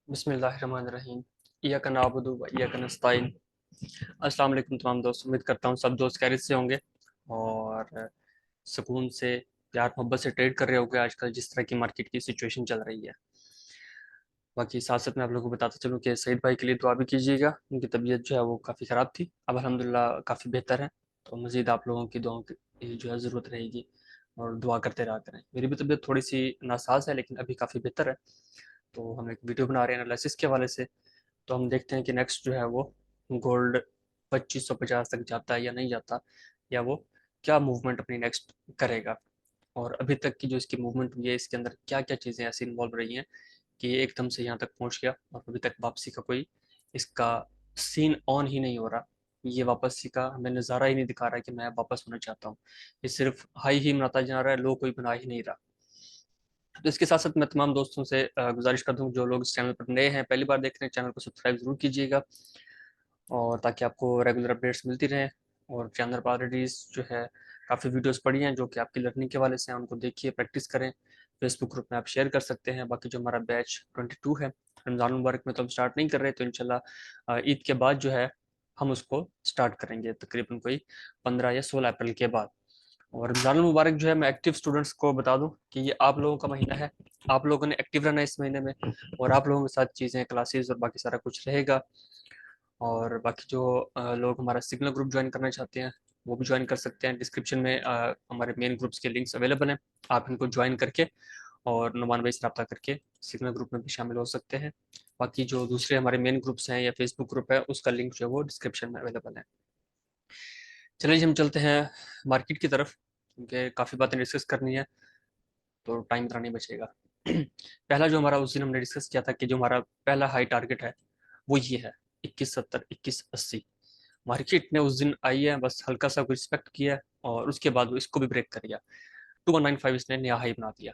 बिस्मिल्लाहिर्रहमानिर्रहीम। इय्याका नअबुदु व इय्याका नस्तईन। अस्सलाम वालेकुम तमाम दोस्त, उम्मीद करता हूँ सब दोस्त खैरियत से होंगे और सुकून से प्यार मोहब्बत से ट्रेड कर रहे होंगे आजकल जिस तरह की मार्केट की सिचुएशन चल रही है। बाकी साथ साथ मैं आप लोगों को बताता चलूँ कि सईद भाई के लिए दुआ भी कीजिएगा। उनकी तबीयत जो है वो काफ़ी ख़राब थी, अब अल्हम्दुलिल्लाह काफ़ी बेहतर है। तो मज़ीद आप लोगों की दुआओं की जो है ज़रूरत रहेगी और दुआ करते रहा करें। मेरी भी तबीयत थोड़ी सी नासाज है लेकिन अभी काफ़ी बेहतर है। तो हम एक वीडियो बना रहे हैं एनालिसिस के हवाले से। तो हम देखते हैं कि नेक्स्ट जो है वो गोल्ड 2550 तक जाता है या नहीं जाता, या वो क्या मूवमेंट अपनी नेक्स्ट करेगा। और अभी तक की जो इसकी मूवमेंट हुई है इसके अंदर क्या क्या चीज़ें ऐसी इन्वॉल्व रही हैं कि ये एकदम से यहाँ तक पहुँच गया और अभी तक वापसी का कोई इसका सीन ऑन ही नहीं हो रहा। ये वापसी का हमें नज़ारा ही नहीं दिखा रहा है कि मैं वापस होना चाहता हूँ। ये सिर्फ हाई ही बनाता जा रहा है, लो कोई बना ही नहीं रहा। तो इसके साथ साथ मैं तमाम दोस्तों से गुजारिश कर दूँ, जो लोग इस चैनल पर नए हैं, पहली बार देख रहे हैं, चैनल को सब्सक्राइब जरूर कीजिएगा और ताकि आपको रेगुलर अपडेट्स मिलती रहें। और चैनल पर ऑलरेडी जो है काफ़ी वीडियोस पड़ी हैं जो कि आपकी लर्निंग के वाले से हैं, उनको देखिए, प्रैक्टिस करें। फेसबुक ग्रुप में आप शेयर कर सकते हैं। बाकी जो हमारा बैच 22 है, रमज़ान मुबारक में तो हम स्टार्ट नहीं कर रहे, तो इंशाल्लाह ईद के बाद जो है हम उसको स्टार्ट करेंगे, तकरीबन कोई 15 या 16 अप्रैल के बाद। और रमज़ान मुबारक जो है मैं एक्टिव स्टूडेंट्स को बता दूं कि ये आप लोगों का महीना है। आप लोगों ने एक्टिव रहना है इस महीने में और आप लोगों के साथ चीज़ें, क्लासेस और बाकी सारा कुछ रहेगा। और बाकी जो लोग हमारा सिग्नल ग्रुप ज्वाइन करना चाहते हैं वो भी ज्वाइन कर सकते हैं। डिस्क्रिप्शन में हमारे मेन ग्रुप्स के लिंक्स अवेलेबल हैं, आप इनको ज्वाइन करके और नुमान भाई से रब्ता करके सिग्नल ग्रुप में भी शामिल हो सकते हैं। बाकी जो दूसरे हमारे मेन ग्रुप्स हैं या फेसबुक ग्रुप है उसका लिंक जो है वो डिस्क्रिप्शन में अवेलेबल है। चलिए हम चलते हैं मार्केट की तरफ, क्योंकि काफ़ी बातें डिस्कस करनी है तो टाइम इतना नहीं बचेगा। पहला जो हमारा उस दिन हमने डिस्कस किया था कि जो हमारा पहला हाई टारगेट है वो ये है 2170 2180। मार्केट ने उस दिन आई है, बस हल्का सा रिस्पेक्ट किया है और उसके बाद वो इसको भी ब्रेक कर गया। 2195 इसने नया हाई बना दिया।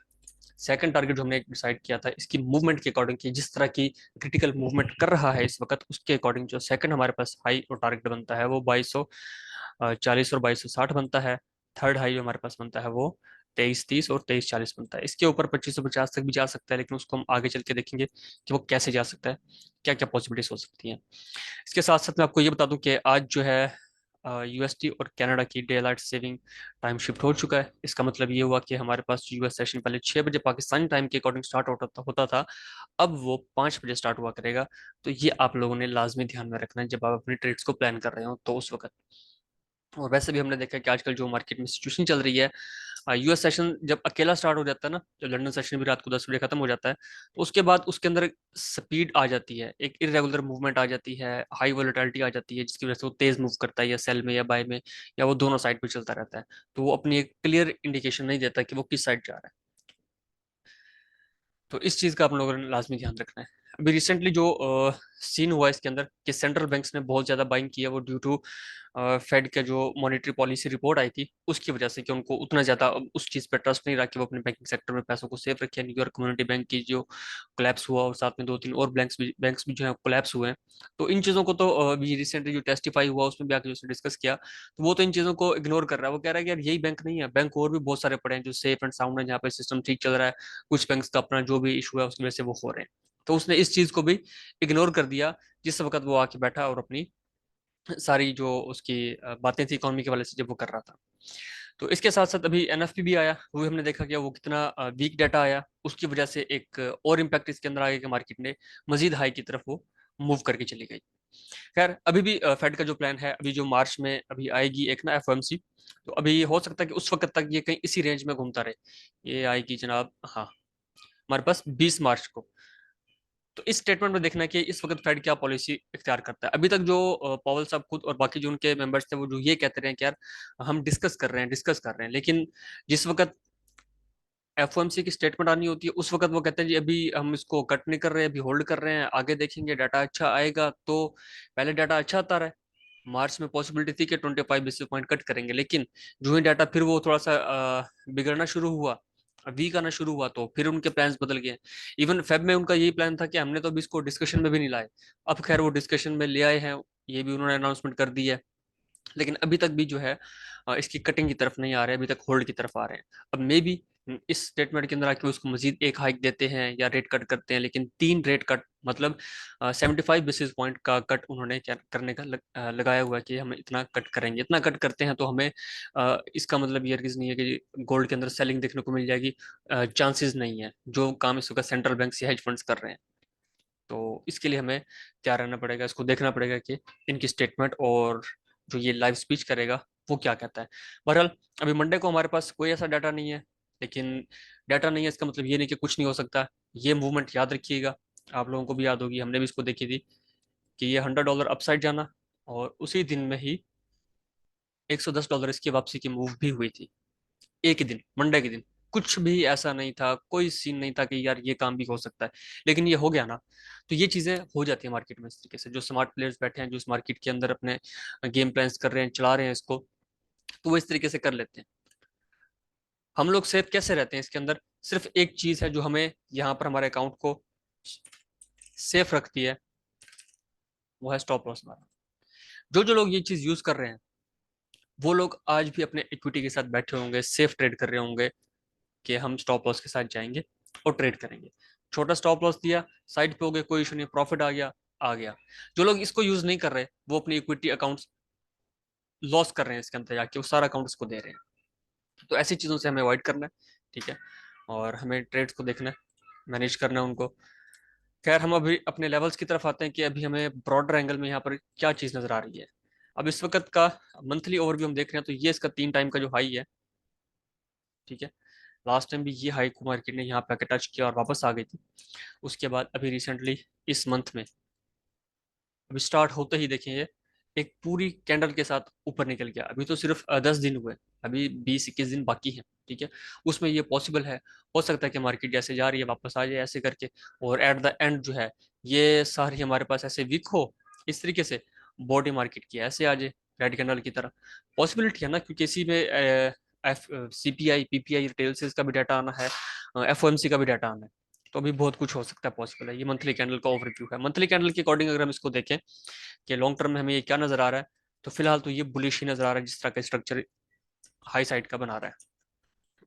सेकंड टारगेट जो हमने डिसाइड किया था इसकी मूवमेंट के अकॉर्डिंग, की जिस तरह की क्रिटिकल मूवमेंट कर रहा है इस वक्त, उसके अकॉर्डिंग जो सेकंड हमारे पास हाई और टारगेट बनता है वो 2240 और 2260 बनता है। थर्ड हाई जो हमारे पास बनता है वो 2330 और 2340 बनता है। इसके ऊपर 2550 तक भी जा सकता है, लेकिन उसको हम आगे चल के देखेंगे कि वो कैसे जा सकता है, क्या क्या पॉसिबिलिटीज हो सकती हैं। इसके साथ साथ मैं आपको ये बता दूं कि आज जो है यूएसटी और कनाडा की day light saving time shift हो चुका है। इसका मतलब ये हुआ कि हमारे पास यूएस सेशन पहले 6 बजे पाकिस्तानी टाइम के अकॉर्डिंग स्टार्ट होता था, अब वो 5 बजे स्टार्ट हुआ करेगा। तो ये आप लोगों ने लाजमी ध्यान में रखना है जब आप अपने ट्रेड्स को प्लान कर रहे हो तो उस वक्त। और वैसे भी हमने देखा कि आजकल जो मार्केट में सिचुएशन चल रही है, यूएस सेशन जब अकेला स्टार्ट हो जाता है ना, जब लंदन सेशन भी रात को 10 बजे खत्म हो जाता है, तो उसके बाद उसके अंदर स्पीड आ जाती है, एक इरेगुलर मूवमेंट आ जाती है, हाई वोलेटिलिटी आ जाती है, जिसकी वजह से वो तेज मूव करता है, या सेल में या बाय में, या वो दोनों साइड पे चलता रहता है। तो वो अपनी एक क्लियर इंडिकेशन नहीं देता कि वो किस साइड जा रहा है। तो इस चीज़ का आप लोगों ने लाजमी ध्यान रखना है। अभी रिसेंटली जो सीन हुआ इसके अंदर कि सेंट्रल बैंक्स ने बहुत ज़्यादा बाइंग की है, वो ड्यू टू फेड का जो मॉनेटरी पॉलिसी रिपोर्ट आई थी उसकी वजह से, कि उनको उतना ज़्यादा उस चीज़ पे ट्रस्ट नहीं रहा कि वो अपने बैंकिंग सेक्टर में पैसों को सेफ रखे। न्यूयॉर्क कम्युनिटी बैंक की जो कोलैप्स हुआ और साथ में दो तीन और बैंक्स भी जो है कोलैप्स हुए हैं। तो इन चीज़ों को तो अभी रिसेंटली जो टेस्टिफाई हुआ उसमें भी आके जो डिस्कस किया, तो वो तो इन चीज़ों को इग्नोर कर रहा है। वो कह रहा है कि यार यही बैंक नहीं है, बैंक और भी बहुत सारे पड़े हैं जो सेफ एंड साउंड है, जहाँ पे सिस्टम ठीक चल रहा है। कुछ बैंक्स का अपना जो भी इशू है उसकी वजह से वो हो रहे हैं। तो उसने इस चीज को भी इग्नोर कर दिया जिस वक्त वो आके बैठा और अपनी सारी जो उसकी बातें थी इकोनॉमी के वाले से जब वो कर रहा था। तो इसके साथ साथ अभी एनएफपी भी आया, वो भी हमने देखा कि वो कितना वीक डाटा आया, उसकी वजह से एक और इम्पैक्ट इसके अंदर आ गया कि मार्केट ने मजीद हाई की तरफ वो मूव करके चली गई। खैर अभी भी फेड का जो प्लान है, अभी जो मार्च में अभी आएगी एक ना एफओएमसी, तो अभी हो सकता है कि उस वक्त तक ये कहीं इसी रेंज में घूमता रहे। ये आएगी जनाब, हाँ, हमारे पास 20 मार्च को। तो इस स्टेटमेंट में देखना है कि इस वक्त फेड क्या पॉलिसी इख्तियार करता है। अभी तक जो पॉवल साहब खुद और बाकी जो उनके मेंबर्स थे वो जो ये कहते रहे हैं कि यार हम डिस्कस कर रहे हैं, लेकिन जिस वक्त एफओएमसी की स्टेटमेंट आनी होती है उस वक्त वो कहते हैं जी अभी हम इसको कट नहीं कर रहे हैं, अभी होल्ड कर रहे हैं, आगे देखेंगे डाटा अच्छा आएगा। तो पहले डाटा अच्छा आता रहा है, मार्च में पॉसिबिलिटी थी कि 25 बेसिस पॉइंट कट करेंगे, लेकिन जो ही डाटा फिर वो थोड़ा सा बिगड़ना शुरू हुआ, वीक आना शुरू हुआ, तो फिर उनके प्लान्स बदल गए। इवन फेब में उनका यही प्लान था कि हमने तो अभी इसको डिस्कशन में भी नहीं लाए। अब खैर वो डिस्कशन में ले आए हैं, ये भी उन्होंने अनाउंसमेंट कर दी है, लेकिन अभी तक भी जो है इसकी कटिंग की तरफ नहीं आ रहे, अभी तक होल्ड की तरफ आ रहे हैं। अब मे बी इस स्टेटमेंट के अंदर आके उसको मजीद एक हाइक देते हैं या रेट कट करते हैं, लेकिन 3 रेट कट मतलब 75 बेसिस पॉइंट का कट उन्होंने क्या करने का लगाया हुआ है कि हम इतना कट करेंगे। इतना कट करते हैं तो हमें इसका मतलब ये नहीं है कि गोल्ड के अंदर सेलिंग देखने को मिल जाएगी, चांसेस नहीं है। जो काम इस वक्त सेंट्रल बैंक या हेज फंड्स कर रहे हैं, तो इसके लिए हमें तैयार रहना पड़ेगा, इसको देखना पड़ेगा कि इनकी स्टेटमेंट और जो ये लाइव स्पीच करेगा वो क्या कहता है। बहरहाल अभी मंडे को हमारे पास कोई ऐसा डाटा नहीं है, लेकिन डाटा नहीं है इसका मतलब ये नहीं कि कुछ नहीं हो सकता। ये मूवमेंट याद रखिएगा, आप लोगों को भी याद होगी, हमने भी इसको देखी थी कि ये $100 अपसाइड जाना और उसी दिन में ही $110 इसकी वापसी की मूव भी हुई थी। एक ही दिन, मंडे के दिन। कुछ भी ऐसा नहीं था, कोई सीन नहीं था कि यार ये काम भी हो सकता है, लेकिन ये हो गया ना। तो ये चीजें हो जाती है मार्केट में इस तरीके से। जो स्मार्ट प्लेयर्स बैठे हैं, जो इस मार्केट के अंदर अपने गेम प्लान्स कर रहे हैं, चला रहे हैं इसको, तो वो इस तरीके से कर लेते हैं। हम लोग सेफ कैसे रहते हैं इसके अंदर? सिर्फ एक चीज है जो हमें यहाँ पर हमारे अकाउंट को सेफ रखती है, वो है स्टॉप लॉस हमारा। जो जो लोग ये चीज यूज कर रहे हैं, वो लोग आज भी अपने इक्विटी के साथ बैठे होंगे, सेफ ट्रेड कर रहे होंगे कि हम स्टॉप लॉस के साथ जाएंगे और ट्रेड करेंगे। छोटा स्टॉप लॉस दिया, साइड पे हो गए, कोई इशू नहीं, प्रॉफिट आ गया, आ गया। जो लोग इसको यूज नहीं कर रहे, वो अपनी इक्विटी अकाउंट्स लॉस कर रहे हैं इसके अंदर जाके, वो सारा अकाउंट इसको दे रहे हैं। तो ऐसी चीजों से हमें अवॉइड करना है, ठीक है। और हमें ट्रेड्स को देखना है, मैनेज करना है उनको। खैर हम अभी अपने लेवल्स की तरफ आते हैं कि अभी हमें ब्रॉडर एंगल में यहाँ पर क्या चीज नजर आ रही है। अब इस वक्त का मंथली ओवरव्यू हम देख रहे हैं, तो ये इसका 3 टाइम का जो हाई है, ठीक है। लास्ट टाइम भी ये हाई को मार्केट ने यहाँ पे आके टच किया और वापस आ गई थी। उसके बाद अभी रिसेंटली इस मंथ में अभी स्टार्ट होते ही देखें ये एक पूरी कैंडल के साथ ऊपर निकल गया। अभी तो सिर्फ 10 दिन हुए, अभी 20-21 दिन बाकी हैं, ठीक है। उसमें ये पॉसिबल है, हो सकता है कि मार्केट जैसे जा रही है वापस आ जाए ऐसे करके, और एट द एंड जो है ये सारी हमारे पास ऐसे वीक हो इस तरीके से, बॉडी मार्केट की ऐसे आ जाए रेड कैंडल की तरह। पॉसिबिलिटी है ना, क्योंकि इसी में F CPI PPI retail sales का भी डाटा आना है, FOMC का भी डाटा आना है। तो अभी बहुत कुछ हो सकता है, पॉसिबल है। ये मंथली कैंडल का ओवरव्यू है। मंथली कैंडल के अकॉर्डिंग अगर हम इसको देखें कि लॉन्ग टर्म में हमें ये क्या नजर आ रहा है, तो फिलहाल तो ये बुलिश ही नजर आ रहा है, जिस तरह का स्ट्रक्चर हाई साइड का बना रहा है।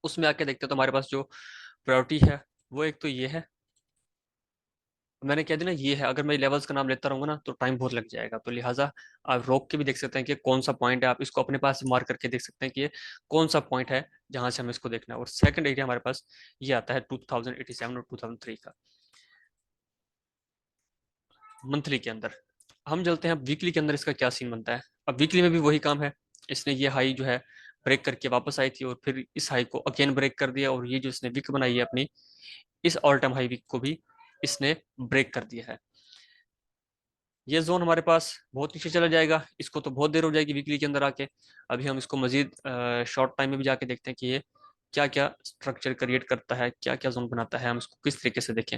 उसमें आके देखते हैं तो हमारे पास जो प्रायोरिटी है वो एक तो ये है, मैंने कह दिया ना ये है। अगर मैं लेवल्स का नाम लेता रहूंगा ना तो टाइम बहुत लग जाएगा, तो लिहाजा आप रोक के भी देख सकते हैं कि कौन सा पॉइंट है। आप इसको अपने पास मार्क करके देख सकते हैं कि ये कौन सा पॉइंट है जहां से हमें इसको देखना है। और सेकंड एरिया हमारे पास ये आता है 2087 और 2003 का मंथली के अंदर। हम चलते हैं वीकली के अंदर, इसका क्या सीन बनता है। अब वीकली में भी वही काम है, इसने ये हाई जो है ब्रेक करके वापस आई थी और फिर इस हाई को अगेन ब्रेक कर दिया, और ये जो इसने वीक बनाई है अपनी, इस ऑल टाइम हाई वीक को भी इसने ब्रेक कर दिया है। ये जोन हमारे पास बहुत नीचे चला जाएगा, इसको तो बहुत देर हो जाएगी वीकली के अंदर आके। अभी हम इसको मजीद शॉर्ट टाइम में भी जाके देखते हैं कि ये क्या क्या स्ट्रक्चर क्रिएट करता है, क्या क्या जोन बनाता है, हम इसको किस तरीके से देखें।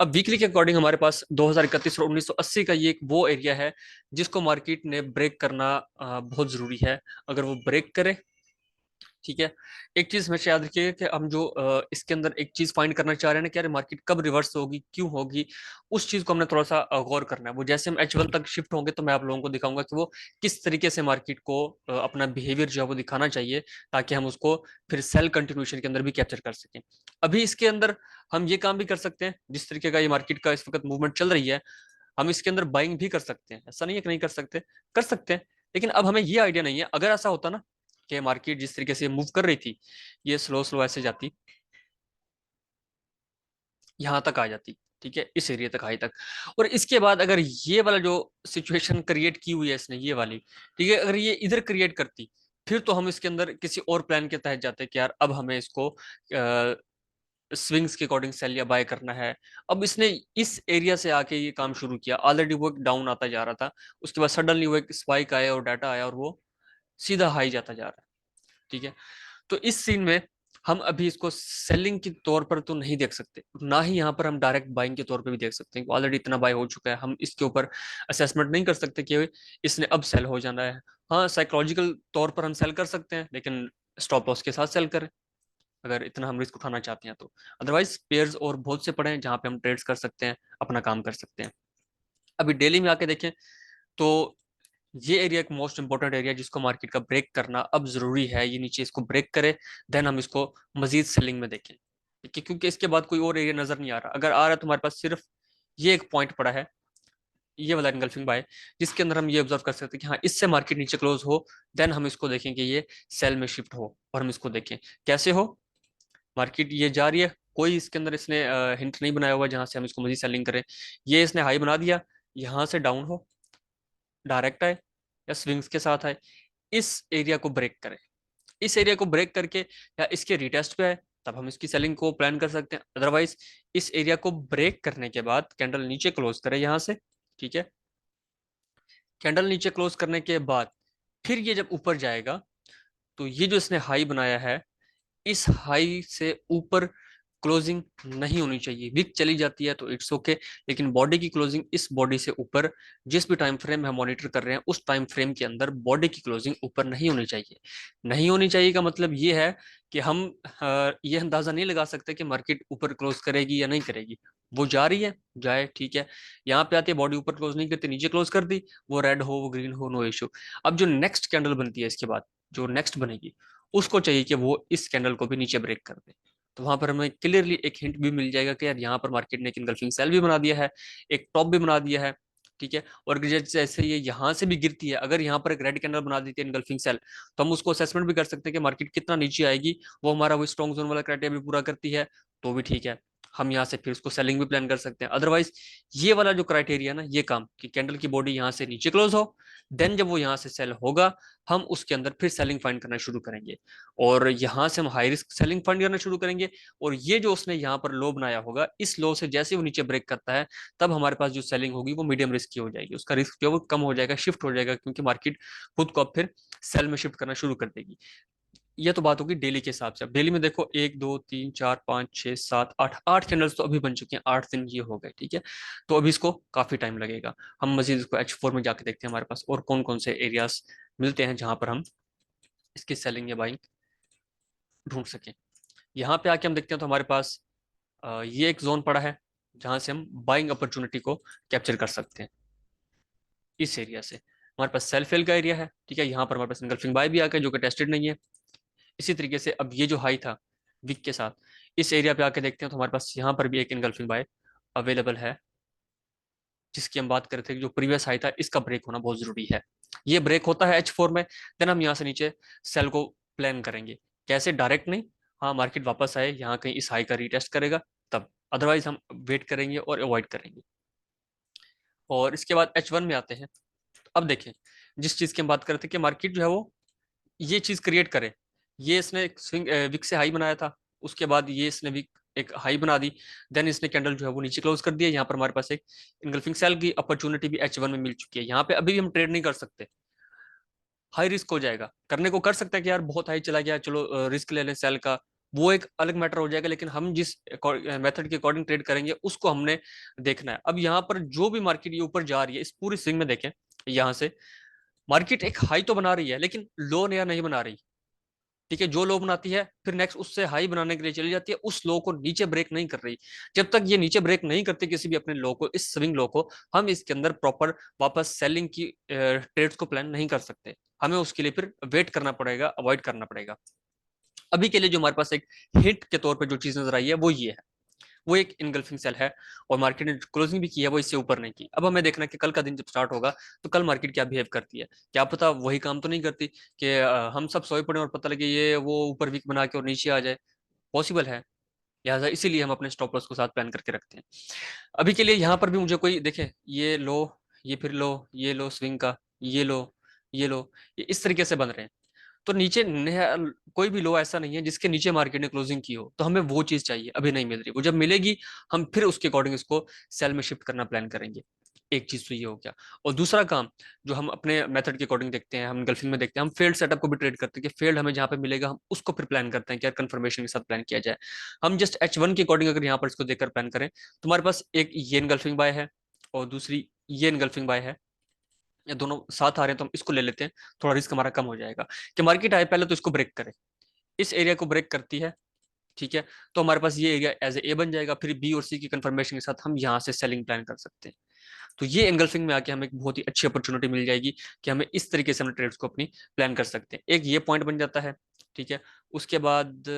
अब वीकली के अकॉर्डिंग हमारे पास 2031 और 1980 का ये एक वो एरिया है जिसको मार्केट ने ब्रेक करना बहुत जरूरी है। अगर वो ब्रेक करे, ठीक है। एक चीज हमेशा याद रखिएगा कि हम जो इसके अंदर एक चीज फाइंड करना चाह रहे हैं ना कि यार मार्केट कब रिवर्स होगी, क्यों होगी, उस चीज को हमने थोड़ा सा गौर करना है। वो जैसे हम H1 तक शिफ्ट होंगे तो मैं आप लोगों को दिखाऊंगा कि वो किस तरीके से मार्केट को अपना बिहेवियर जो है वो दिखाना चाहिए, ताकि हम उसको फिर सेल कंटिन्यूएशन के अंदर भी कैप्चर कर सकें। अभी इसके अंदर हम ये काम भी कर सकते हैं, जिस तरीके का ये मार्केट का इस वक्त मूवमेंट चल रही है, हम इसके अंदर बाइंग भी कर सकते हैं। ऐसा नहीं है कि नहीं कर सकते, कर सकते हैं। लेकिन अब हमें ये आइडिया नहीं है, अगर ऐसा होता ना कि मार्केट जिस तरीके से मूव कर रही थी, ये स्लो स्लो ऐसे जाती, यहां तक आ जाती, ठीक है, इस एरिया तक, हाई तक। और इसके बाद अगर ये वाला जो सिचुएशन क्रिएट की हुई है इसने, ये वाली, ठीक है, अगर ये इधर क्रिएट करती, फिर तो हम इसके अंदर किसी और प्लान के तहत जाते कि यार अब हमें इसको स्विंग्स के अकॉर्डिंग सेल या बाय करना है। अब इसने इस एरिया से आके ये काम शुरू किया, ऑलरेडी वो डाउन आता जा रहा था, उसके बाद सडनली वो एक स्पाइक आया और डाटा आया और वो सीधा हाई जाता जा रहा है, ठीक है। तो इस सीन में हम अभी इसको सेलिंग के तौर पर तो नहीं देख सकते, ना ही यहाँ पर हम डायरेक्ट बाइंग के तौर पर भी देख सकते हैं, ऑलरेडी इतना बाय हो चुका है। हम इसके ऊपर असेसमेंट नहीं कर सकते कि इसने अब सेल हो जाना है। हाँ, साइकोलॉजिकल तौर पर हम सेल कर सकते हैं, लेकिन स्टॉप लॉस के साथ सेल करें अगर इतना हम रिस्क उठाना चाहते हैं तो। अदरवाइज पेयर्स और बहुत से पड़े हैं जहाँ पे हम ट्रेड्स कर सकते हैं, अपना काम कर सकते हैं। अभी डेली में आके देखें तो ये एरिया एक मोस्ट इंपॉर्टेंट एरिया जिसको मार्केट का ब्रेक करना अब जरूरी है, ये नीचे इसको ब्रेक करे, देन हम इसको मजीद सेलिंग में देखें, ठीक है, क्योंकि इसके बाद कोई और एरिया नजर नहीं आ रहा। अगर आ रहा है तो हमारे पास सिर्फ ये एक पॉइंट पड़ा है, ये वाला इनगल्फिंग बाय, जिसके अंदर हम ये ऑब्जर्व कर सकते हैं कि हाँ इससे मार्केट नीचे क्लोज हो, देन हम इसको देखें कि ये सेल में शिफ्ट हो, और हम इसको देखें कैसे हो। मार्केट ये जा रही है, कोई इसके अंदर इसने हिंट नहीं बनाया हुआ जहां से हम इसको मजीद सेलिंग करें। ये इसने हाई बना दिया, यहां से डाउन हो, डायरेक्ट आए या स्विंग्स के साथ आए, इस एरिया को ब्रेक करें, इस एरिया को ब्रेक करके या इसके रिटेस्ट पे आए, तब हम इसकी सेलिंग को प्लान कर सकते हैं। अदरवाइज इस एरिया को ब्रेक करने के बाद कैंडल नीचे क्लोज करें यहां से, ठीक है। कैंडल नीचे क्लोज करने के बाद फिर ये जब ऊपर जाएगा, तो ये जो इसने हाई बनाया है, इस हाई से ऊपर क्लोजिंग नहीं होनी चाहिए। विक चली जाती है तो इट्स ओके, लेकिन बॉडी की क्लोजिंग इस बॉडी से ऊपर, जिस भी टाइम फ्रेम हम मॉनिटर कर रहे हैं उस टाइम फ्रेम के अंदर बॉडी की क्लोजिंग ऊपर नहीं होनी चाहिए। नहीं होनी चाहिए का मतलब ये है कि हम ये अंदाजा नहीं लगा सकते कि मार्केट ऊपर क्लोज करेगी या नहीं करेगी। वो जा रही है, जाए, ठीक है। यहाँ पे आती है, बॉडी ऊपर क्लोज नहीं करती, नीचे क्लोज कर दी, वो रेड हो वो ग्रीन हो, नो इशू। अब जो नेक्स्ट कैंडल बनती है इसके बाद, जो नेक्स्ट बनेगी, उसको चाहिए कि वो इस कैंडल को भी नीचे ब्रेक कर दे। तो वहां पर हमें क्लियरली एक हिंट भी मिल जाएगा कि यार यहाँ पर मार्केट ने एक इनगल्फिंग सेल भी बना दिया है, एक टॉप भी बना दिया है, ठीक है। और जैसे ये यहाँ से भी गिरती है, अगर यहाँ पर एक रेड कैंडल बना देती है इनगल्फिंग सेल, तो हम उसको असेसमेंट भी कर सकते हैं कि मार्केट कितना नीचे आएगी। वो हमारा वो स्ट्रॉन्ग जोन वाला क्राइटेरिया भी पूरा करती है, तो भी ठीक है, हम यहाँ से फिर उसको सेलिंग भी प्लान कर सकते हैं। अदरवाइज ये वाला जो क्राइटेरिया ना, ये काम कि कैंडल की बॉडी यहाँ से नीचे क्लोज हो, देन जब वो यहाँ से सेल होगा, हम उसके अंदर फिर सेलिंग फाइंड करना शुरू करेंगे, और यहाँ से हम हाई रिस्क सेलिंग फाइंड करना शुरू करेंगे। और ये जो उसने यहाँ पर लो बनाया होगा, इस लो से जैसे वो नीचे ब्रेक करता है, तब हमारे पास जो सेलिंग होगी वो मीडियम रिस्क की हो जाएगी, उसका रिस्क जो है वो कम हो जाएगा, शिफ्ट हो जाएगा, क्योंकि मार्केट खुद को अब फिर सेल में शिफ्ट करना शुरू कर देगी। ये तो बात होगी डेली के हिसाब से। अब डेली में देखो, 1 2 3 4 5 6 7 8, 8 कैंडल्स तो अभी बन चुके हैं, 8 दिन ये हो गए, ठीक है। तो अभी इसको काफी टाइम लगेगा। हम मजीद इसको H4 में जाके देखते हैं हमारे पास और कौन कौन से एरियाज मिलते हैं जहां पर हम इसकी सेलिंग या बाइंग ढूंढ सकें। यहाँ पे आके हम देखते हैं तो हमारे पास ये एक जोन पड़ा है जहां से हम बाइंग अपॉर्चुनिटी को कैप्चर कर सकते हैं। इस एरिया से हमारे पास सेल फेल का एरिया है, ठीक है। यहाँ पर हमारे पास इनगल्फिंग बाय भी आ गया जो कि टेस्टेड नहीं है। इसी तरीके से अब ये जो हाई था विक के साथ, इस एरिया पे आके देखते हैं तो हमारे पास यहाँ पर भी एक इनगल्फिंग बाय अवेलेबल है, जिसकी हम बात कर रहे थे। जो प्रीवियस हाई था, इसका ब्रेक होना बहुत जरूरी है। ये ब्रेक होता है H4 में, देन हम यहाँ से नीचे सेल को प्लान करेंगे। कैसे? डायरेक्ट नहीं, हाँ मार्केट वापस आए यहाँ कहीं इस हाई का रीटेस्ट करेगा तब, अदरवाइज हम वेट करेंगे और अवॉइड करेंगे। और इसके बाद H1 में आते हैं। अब देखें, जिस चीज की हम बात कर रहे थे कि मार्केट जो है वो ये चीज क्रिएट करे। ये इसने एक स्विंग विक से हाई बनाया था, उसके बाद ये इसने विक एक हाई बना दी, देन इसने कैंडल जो है वो नीचे क्लोज कर दिया। यहाँ पर हमारे पास एक इनगल्फिंग सेल की अपॉर्चुनिटी भी H1 में मिल चुकी है। यहाँ पे अभी भी हम ट्रेड नहीं कर सकते, हाई रिस्क हो जाएगा। करने को कर सकते हैं कि यार बहुत हाई चला गया, चलो रिस्क ले लें सेल का, वो एक अलग मैटर हो जाएगा। लेकिन हम जिस मेथड के अकॉर्डिंग ट्रेड करेंगे उसको हमने देखना है। अब यहाँ पर जो भी मार्केट ये ऊपर जा रही है, इस पूरी स्विंग में देखें, यहाँ से मार्केट एक हाई तो बना रही है लेकिन लो नया नहीं बना रही, ठीक है। जो लो बनाती है फिर नेक्स्ट उससे हाई बनाने के लिए चली जाती है, उस लो को नीचे ब्रेक नहीं कर रही। जब तक ये नीचे ब्रेक नहीं करती किसी भी अपने लो को, इस स्विंग लो को, हम इसके अंदर प्रॉपर वापस सेलिंग की ट्रेड्स को प्लान नहीं कर सकते। हमें उसके लिए फिर वेट करना पड़ेगा, अवॉइड करना पड़ेगा। अभी के लिए जो हमारे पास एक हिट के तौर पर जो चीज नजर आई है वो ये है, वो एक इनगल्फिंग सेल है, और मार्केट ने क्लोजिंग भी की है वो इससे ऊपर नहीं की। अब हमें देखना है कि कल का दिन जब स्टार्ट होगा तो कल मार्केट क्या बिहेव करती है। क्या पता वही काम तो नहीं करती कि हम सब सोए पड़े और पता लगे ये वो ऊपर वीक बना के और नीचे आ जाए, पॉसिबल है। लिहाजा इसीलिए हम अपने स्टॉप लॉस को साथ प्लान करके रखते हैं। अभी के लिए यहाँ पर भी मुझे कोई देखे, ये लो, ये फिर लो, ये लो स्विंग का, ये लो, ये लो, ये इस तरीके से बन रहे हैं। तो नीचे कोई भी लो ऐसा नहीं है जिसके नीचे मार्केट ने क्लोजिंग की हो, तो हमें वो चीज चाहिए, अभी नहीं मिल रही। वो जब मिलेगी हम फिर उसके अकॉर्डिंग इसको सेल में शिफ्ट करना प्लान करेंगे। एक चीज तो ये हो गया। और दूसरा काम जो हम अपने मेथड के अकॉर्डिंग देखते हैं, हम गल्फिंग में देखते हैं, हम फेल्ड सेटअप को भी ट्रेड करते हैं कि फेल्ड हमें जहां पे मिलेगा हम उसको फिर प्लान करते हैं कि यार कंफर्मेशन के साथ प्लान किया जाए। हम जस्ट H1 के अकॉर्डिंग अगर यहाँ पर इसको देखकर प्लान करें, तो हमारे पास एक ये एनगल्फिंग बाय है और दूसरी ये एनगल्फिंग बाय है, या दोनों साथ आ रहे हैं, तो हम इसको ले लेते हैं। थोड़ा रिस्क हमारा कम हो जाएगा कि मार्केट आए पहले तो इसको ब्रेक करे, इस एरिया को ब्रेक करती है, ठीक है। तो हमारे पास ये एरिया एज ए बन जाएगा, फिर बी और सी की कंफर्मेशन के साथ हम यहाँ से सेलिंग प्लान कर सकते हैं। तो ये एंगल्फिंग में आके हमें एक बहुत ही अच्छी अपॉर्चुनिटी मिल जाएगी कि हमें इस तरीके से अपने ट्रेड्स को अपनी प्लान कर सकते हैं। एक ये पॉइंट बन जाता है, ठीक है। उसके बाद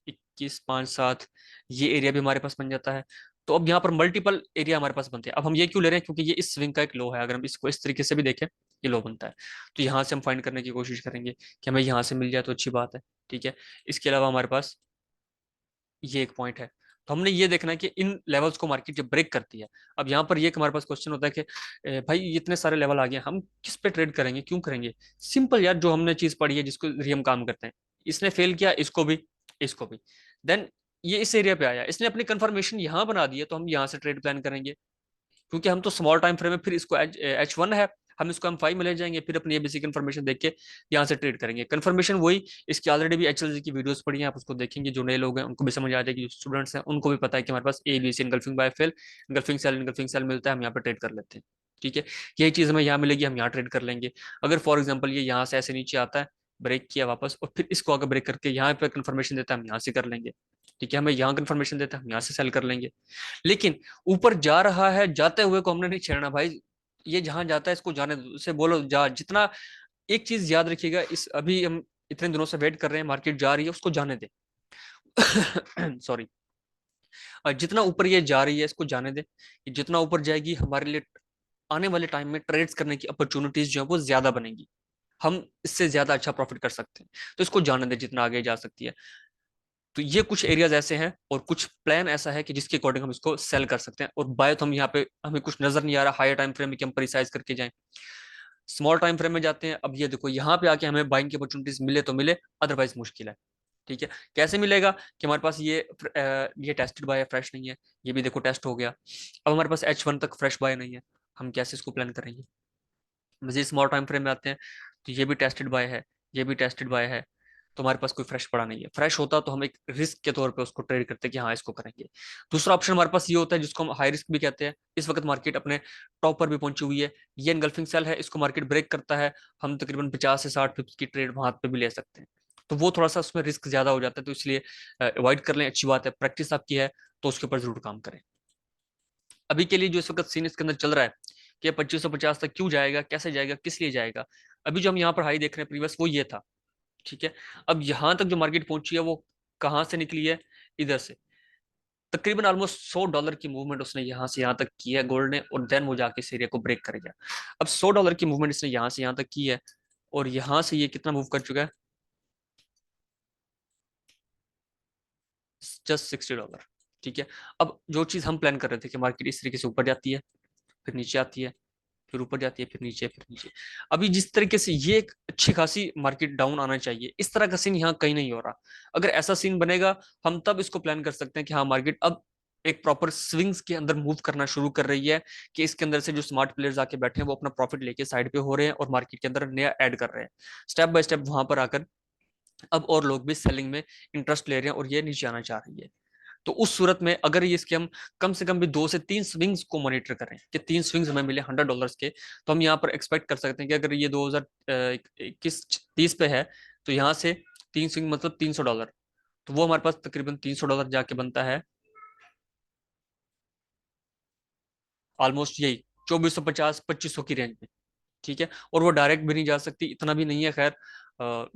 21, 5, 7 ये एरिया भी हमारे पास बन जाता है। तो अब यहाँ पर मल्टीपल एरिया हमारे पास बनते हैं। अब हम ये क्यों ले रहे हैं, क्योंकि ये इस स्विंग का एक लो है। अगर हम इसको इस तरीके से भी देखें, ये लो बनता है। तो यहाँ से हम फाइंड करने की कोशिश करेंगे कि हमें यहाँ से मिल जाए तो अच्छी बात है, ठीक है। इसके अलावा हमारे पास ये एक पॉइंट है। तो हमने ये देखना है कि इन लेवल्स को मार्केट जब ब्रेक करती है, अब यहाँ पर ये हमारे पास क्वेश्चन होता है कि भाई इतने सारे लेवल आ गए, हम किस पे ट्रेड करेंगे, क्यों करेंगे। सिंपल यार, जो हमने चीज पढ़ी है जिसको लिए हम काम करते हैं, इसने फेल किया, इसको भी, इसको भी, देन ये इस एरिया पे आया, इसने अपनी कंफर्मेशन यहाँ बना दी है, तो हम यहाँ से ट्रेड प्लान करेंगे। क्योंकि हम तो स्मॉल टाइम फ्रेम में, फिर इसको H1 है, हम इसको M5 में ले जाएंगे, फिर अपनी एबीसी कंफर्मेशन देख के यहाँ से ट्रेड करेंगे। कंफर्मेशन वही, इसकी ऑलरेडी भी HLG की वीडियोस पड़ी हैं, आप उसको देखेंगे। जो नए लोग हैं उनको भी समझ आ जाएगी, जो स्टूडेंट्स हैं उनको भी पता है कि हमारे पास ABC इनगल्फिंग बाय फेल, इनगल्फिंग सेल मिलता है, हम यहाँ पर ट्रेड कर लेते हैं, ठीक है। यही चीज हमें यहाँ मिलेगी, हम यहाँ ट्रेड कर लेंगे। अगर फॉर एग्जाम्पल ये यहाँ से ऐसे नीचे आता है, ब्रेक किया वापस, और फिर इसको आगे ब्रेक करके यहाँ पे कंफर्मेशन देता है, हम यहाँ से कर लेंगे, ठीक है। हमें यहाँ कंफर्मेशन देता है, हम यहाँ से सेल कर लेंगे। लेकिन ऊपर जा रहा है, जाते हुए को हमने नहीं छेड़ना भाई। ये जहां जाता है इसको जाने दो, उसे बोलो जा, जितना। एक चीज याद रखिएगा, इस अभी हम इतने दिनों से वेट कर रहे हैं, मार्केट जा रही है, उसको जाने दे। सॉरी। और जितना ऊपर ये जा रही है इसको जाने दे। जितना ऊपर जाएगी हमारे लिए आने वाले टाइम में ट्रेड्स करने की अपॉर्चुनिटीज जो है वो ज्यादा बनेगी, हम इससे ज्यादा अच्छा प्रॉफिट कर सकते हैं। तो इसको जाने दे जितना आगे जा सकती है। तो ये कुछ एरियाज ऐसे हैं और कुछ प्लान ऐसा है कि जिसके अकॉर्डिंग हम इसको सेल कर सकते हैं। और बाय तो हम यहाँ पे हमें कुछ नजर नहीं आ रहा हायर टाइम फ्रेम में कि हम प्रिसाइज करके जाएं, स्मॉल टाइम फ्रेम में जाते हैं। अब ये देखो यहाँ पे आके हमें बाइंग की अपॉर्चुनिटीज मिले तो मिले, अदरवाइज मुश्किल है, ठीक है। कैसे मिलेगा कि हमारे पास ये टेस्टेड बाय है, फ्रेश नहीं है। ये भी देखो टेस्ट हो गया। अब हमारे पास H1 तक फ्रेश बाय नहीं है, हम कैसे इसको प्लान करेंगे। मजीद स्मॉल टाइम फ्रेम में आते हैं, तो ये भी टेस्टेड बाय है, ये भी टेस्टेड बाय है। तो हमारे पास कोई फ्रेश पड़ा नहीं है। फ्रेश होता तो हम एक रिस्क के तौर पे उसको ट्रेड करते कि हाँ इसको करेंगे। दूसरा ऑप्शन हमारे पास ये होता है जिसको हम हाई रिस्क भी कहते हैं। इस वक्त मार्केट अपने टॉप पर भी पहुंची हुई है, ये एनगल्फिंग सेल है, इसको मार्केट ब्रेक करता है, हम तकरीबन 50 से 60 पिप्स की ट्रेड वहां पे भी ले सकते हैं। तो वो थोड़ा सा उसमें रिस्क ज्यादा हो जाता है, तो इसलिए अवॉइड कर लें। अच्छी बात है, प्रैक्टिस आपकी है तो उसके ऊपर जरूर काम करें। अभी के लिए जो इस वक्त सीन इसके अंदर चल रहा है कि 2550 तक क्यों जाएगा, कैसे जाएगा, किस लिए जाएगा। अभी जो हम यहाँ पर हाई देख रहे हैं प्रीवियस, वो ये था, ठीक है। अब यहाँ तक जो मार्केट पहुंची है वो कहाँ से निकली है, इधर से। तकरीबन ऑलमोस्ट $100 की मूवमेंट उसने यहाँ से यहाँ तक की है गोल्ड ने, और देन वो जाके इस एरिया को ब्रेक करेगा। अब $100 की मूवमेंट इसने यहाँ से यहाँ तक की है, और यहाँ से ये कितना मूव कर चुका है, जस्ट $60, ठीक है। अब जो चीज हम प्लान कर रहे थे कि मार्केट इस तरीके से ऊपर जाती है, फिर नीचे आती है, फिर ऊपर जाती है, फिर नीचे, फिर नीचे। अभी जिस तरीके से ये एक अच्छी खासी मार्केट डाउन आना चाहिए, इस तरह का सीन यहाँ कहीं नहीं हो रहा। अगर ऐसा सीन बनेगा, हम तब इसको प्लान कर सकते हैं कि हाँ मार्केट अब एक प्रॉपर स्विंग्स के अंदर मूव करना शुरू कर रही है, कि इसके अंदर से जो स्मार्ट प्लेयर्स आके बैठे हैं वो अपना प्रॉफिट लेके साइड पे हो रहे हैं और मार्केट के अंदर नया ऐड कर रहे हैं। स्टेप बाय स्टेप वहां पर आकर अब और लोग भी सेलिंग में इंटरेस्ट ले रहे हैं और ये नीचे आना चाह रही है। तो उस सूरत में अगर ये इसके हम कम से कम भी 2 से 3 स्विंग्स को मॉनिटर करें कि 3 स्विंग्स हमें मिले $100 के, तो हम यहाँ पर एक्सपेक्ट कर सकते हैं कि अगर ये 2021-30 पे है, तो यहाँ से 3 स्विंग मतलब $300, तो वो हमारे पास तकरीबन $300 जाके बनता है ऑलमोस्ट यही 2450-2500 की रेंज में, ठीक है। और वो डायरेक्ट भी नहीं जा सकती, इतना भी नहीं है, खैर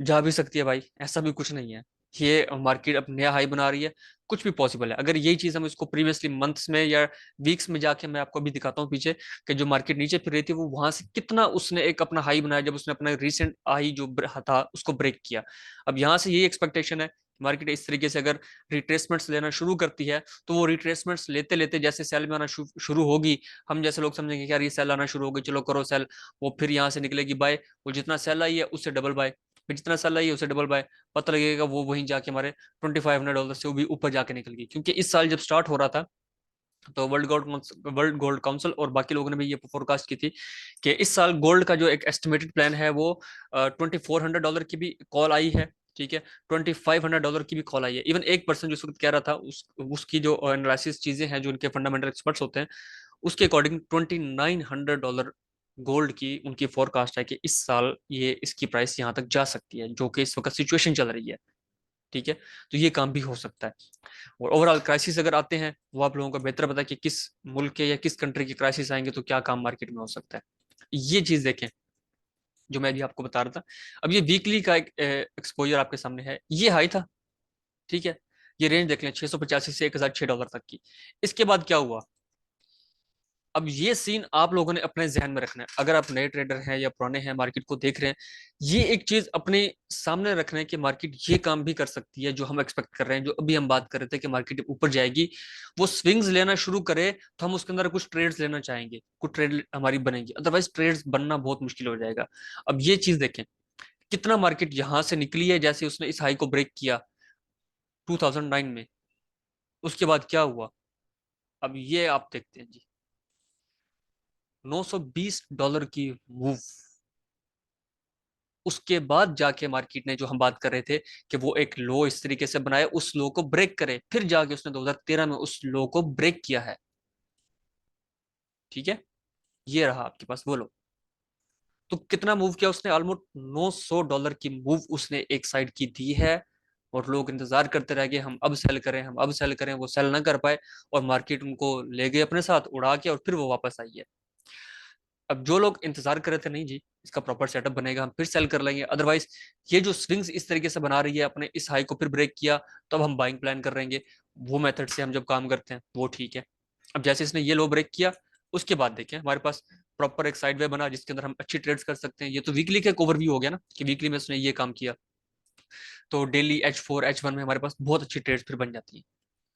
जा भी सकती है भाई, ऐसा भी कुछ नहीं है। ये मार्केट अब नया हाई बना रही है, कुछ भी पॉसिबल है। अगर यही चीज हम इसको प्रीवियसली मंथ्स में या वीक्स में जाके, मैं आपको अभी दिखाता हूँ पीछे कि जो मार्केट नीचे फिर रही थी, वो वहां से कितना उसने एक अपना हाई बनाया, जब उसने अपना रिसेंट हाई जो था उसको ब्रेक किया। अब यहाँ से यही एक्सपेक्टेशन है, मार्केट इस तरीके से अगर रिट्रेसमेंट्स लेना शुरू करती है, तो वो रिट्रेसमेंट्स लेते लेते जैसे सेल में आना शुरू होगी, हम जैसे लोग समझेंगे कि यार ये सेल आना शुरू हो गई, चलो करो सेल। वो फिर यहाँ से निकलेगी बाय, वो जितना सेल आई है उससे डबल बाय, फिर जितना सेल आई है उससे डबल बाय। पता लगेगा वो वहीं जाके हमारे $2500 से वो भी ऊपर जाके निकल गई। क्योंकि इस साल जब स्टार्ट हो रहा था, तो वर्ल्ड गोल्ड काउंसिल और बाकी लोगों ने भी ये फोरकास्ट की थी कि इस साल गोल्ड का जो एक एस्टिमेटेड प्लान है वो $2400 की भी कॉल आई है, ठीक है। $2500 की भी कॉल आई है। इवन एक पर्सन जो उस वक्त कह रहा था, उसकी जो एनालिसिस चीजें हैं, जो उनके फंडामेंटल एक्सपर्ट्स होते हैं, उसके अकॉर्डिंग $2900 गोल्ड की उनकी फोरकास्ट है कि इस साल ये इसकी प्राइस यहाँ तक जा सकती है, जो कि इस वक्त सिचुएशन चल रही है। ठीक है, तो ये काम भी हो सकता है। और ओवरऑल क्राइसिस अगर आते हैं, वो आप लोगों को बेहतर पता है कि किस मुल्क के या किस कंट्री के क्राइसिस आएंगे तो क्या काम मार्केट में हो सकता है। ये चीज देखें जो मैं भी आपको बता रहा था। अब ये वीकली का एक एक्सपोजर आपके सामने है, ये हाई था, ठीक है, ये रेंज देख लें 685 से 1006 डॉलर तक की। इसके बाद क्या हुआ, अब ये सीन आप लोगों ने अपने जहन में रखना है। अगर आप नए ट्रेडर हैं या पुराने हैं, मार्केट को देख रहे हैं, ये एक चीज अपने सामने रखना है कि मार्केट ये काम भी कर सकती है जो हम एक्सपेक्ट कर रहे हैं। जो अभी हम बात कर रहे थे कि मार्केट ऊपर जाएगी, वो स्विंग्स लेना शुरू करे तो हम उसके अंदर कुछ ट्रेड्स लेना चाहेंगे, कुछ ट्रेड हमारी बनेगी, अदरवाइज ट्रेड्स बनना बहुत मुश्किल हो जाएगा। अब ये चीज देखें, कितना मार्केट यहां से निकली है, जैसे उसने इस हाई को ब्रेक किया 2009 में, उसके बाद क्या हुआ, अब ये आप देखते हैं जी, $920 की मूव। उसके बाद जाके मार्केट ने, जो हम बात कर रहे थे कि वो एक लो इस तरीके से बनाए, उस लो को ब्रेक करे, फिर जाके उसने 2013 में उस लो को ब्रेक किया है। ठीक है, ये रहा आपके पास वो लो। तो कितना मूव किया उसने, ऑलमोस्ट $900 की मूव उसने एक साइड की दी है। और लोग इंतजार करते रह गए, हम अब सेल करें, हम अब सेल करें, वो सेल ना कर पाए, और मार्केट उनको ले गए अपने साथ उड़ा के, और फिर वो वापस आई है। अब जो लोग इंतजार कर रहे थे, नहीं जी इसका प्रॉपर सेटअप बनेगा, हम फिर सेल कर लेंगे, अदरवाइज ये जो स्विंग्स इस तरीके से बना रही है, अपने इस हाई को फिर ब्रेक किया तो अब हम बाइंग प्लान कर रहेंगे। वो मेथड से हम जब काम करते हैं वो ठीक है। अब जैसे इसने ये लो ब्रेक किया, उसके बाद देखें हमारे पास प्रॉपर एक साइड वे बना जिसके अंदर हम अच्छी ट्रेड्स कर सकते हैं। ये तो वीकली का एक ओवरव्यू हो गया ना, कि वीकली में उसने ये काम किया, तो डेली H4 H1 में हमारे पास बहुत अच्छी ट्रेड्स फिर बन जाती है।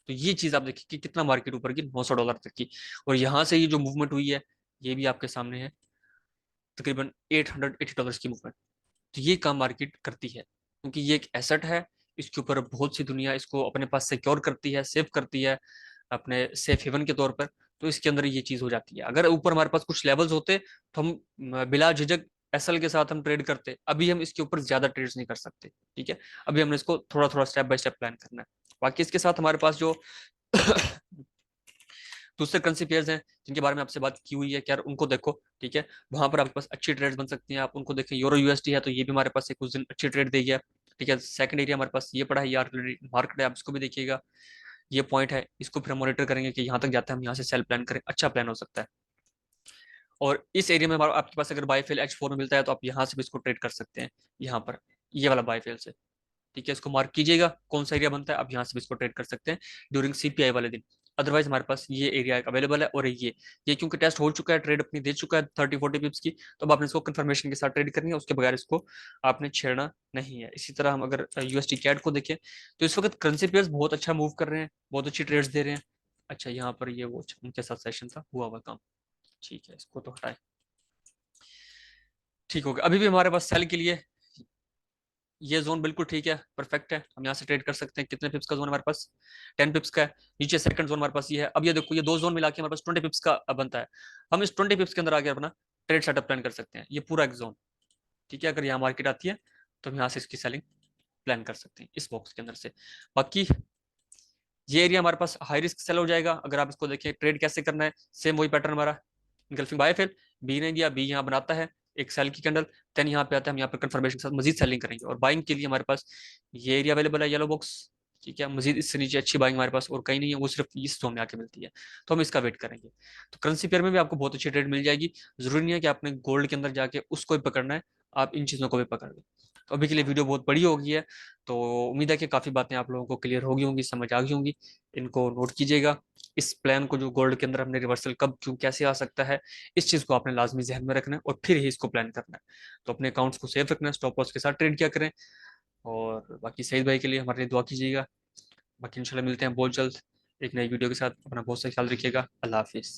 तो ये चीज आप देखिए कि कितना मार्केट ऊपर की, $900 तक की। और यहाँ से ये जो मूवमेंट हुई है, ये भी आपके सामने है, तकरीबन $880 की मूवमेंट। तो ये काम मार्केट करती है, क्योंकि ये एक एसेट है, इसके ऊपर बहुत सी दुनिया इसको अपने पास सिक्योर करती है, सेव करती है अपने सेफ हेवन के तौर पर। तो इसके अंदर ये चीज हो जाती है। अगर ऊपर हमारे पास कुछ लेवल्स होते तो हम बिला झिझक एसएल के साथ हम ट्रेड करते। अभी हम इसके ऊपर ज्यादा ट्रेड्स नहीं कर सकते, ठीक है, अभी हमने इसको थोड़ा थोड़ा स्टेप बाय स्टेप प्लान करना है। बाकी इसके साथ हमारे पास जो दूसरे करेंसी पेयर्स हैं जिनके बारे में आपसे बात की हुई है, क्या उनको देखो, ठीक है, वहां पर आपके पास अच्छी ट्रेड्स बन सकती हैं, आप उनको देखें। यूरो यूएसडी है, तो ये भी हमारे पास एक कुछ दिन अच्छी ट्रेड देगी है, ठीक है। सेकंड एरिया हमारे पास ये पड़ा है, यार मार्केट है, आप इसको भी देखिएगा, ये पॉइंट है, इसको फिर हम मॉनिटर करेंगे कि यहाँ तक जाता है, हम यहाँ से सेल प्लान करें, अच्छा प्लान हो सकता है। और इस एरिया में आपके पास अगर बायफेल H4 में मिलता है तो आप यहाँ से भी इसको ट्रेड कर सकते हैं, यहाँ पर ये वाला बायफेल से, ठीक है। इसको मार्क कीजिएगा कौन सा एरिया बनता है, आप यहाँ से भी इसको ट्रेड कर सकते हैं ड्यूरिंग सीपीआई वाले दिन। अदरवाइज हमारे पास ये एरिया अवेलेबल है, और ये क्योंकि टेस्ट हो चुका है, ट्रेड अपनी दे चुका है 30-40 पिप्स की, तो अब आपने इसको कंफर्मेशन के साथ ट्रेड करनी है, उसके बगैर इसको आपने छेड़ना नहीं है। इसी तरह हम अगर यूएसडी कैड को देखें, तो इस वक्त करेंसी पेयर्स बहुत अच्छा मूव कर रहे हैं, बहुत अच्छी ट्रेड्स दे रहे हैं। अच्छा, यहाँ पर ये वो उनके साथ सेशन था, हुआ हुआ काम, ठीक है, इसको तो हटाए, ठीक हो गया। अभी भी हमारे पास सेल के लिए ये जोन बिल्कुल ठीक है, परफेक्ट है, हम यहाँ से ट्रेड कर सकते हैं। कितने पिप्स का जोन हमारे पास, 10 पिप्स का है। नीचे सेकंड जोन हमारे पास ये है। अब ये देखो, ये दो जोन मिला के हमारे पास 20 पिप्स का बनता है। हम इस 20 पिप्स के अंदर आगे अपना ट्रेड सेटअप प्लान कर सकते हैं, ये पूरा एक जोन, ठीक है। अगर यहाँ मार्केट आती है तो हम यहाँ से इसकी सेलिंग प्लान कर सकते हैं इस बॉक्स के अंदर से। बाकी ये एरिया हमारे पास हाई रिस्क सेल हो जाएगा। अगर आप इसको देखें ट्रेड कैसे करना है, सेम वही पैटर्न हमारा, इंगल्फिंग बाय फिल, बी ने दिया, बी यहाँ बनाता है एक सेल की कैंडल, देन यहाँ पे आता है, हम यहाँ पे कंफर्मेशन के साथ मजीद सेलिंग करेंगे। और बाइंग के लिए हमारे पास ये एरिया अवेलेबल है, येलो बॉक्स, ठीक है। मजीद इससे नीचे अच्छी बाइंग हमारे पास और कहीं नहीं है, वो सिर्फ इस जोन में आके मिलती है, तो हम इसका वेट करेंगे। तो करेंसी पेयर में भी आपको बहुत अच्छी ट्रेड मिल जाएगी। जरूरी नहीं है कि आपने गोल्ड के अंदर जाके उसको भी पकड़ना है, आप इन चीज़ों को भी पकड़ लें। तो अभी के लिए वीडियो बहुत बड़ी हो गई है, तो उम्मीद है कि काफ़ी बातें आप लोगों को क्लियर होगी होंगी, समझ आ गई होंगी। इनको नोट कीजिएगा, इस प्लान को जो गोल्ड के अंदर हमने रिवर्सल कब क्यों कैसे आ सकता है, इस चीज़ को आपने लाजमी जहन में रखना है, और फिर ही इसको प्लान करना है। तो अपने अकाउंट्स को सेफ रखना है, स्टॉप लॉस के साथ ट्रेड किया करें। और बाकी सईद भाई के लिए हमारे लिए दुआ कीजिएगा। बाकी इंशाल्लाह मिलते हैं बहुत जल्द एक नई वीडियो के साथ। अपना बहुत सा ख्याल रखिएगा। अल्लाह हाफिज़।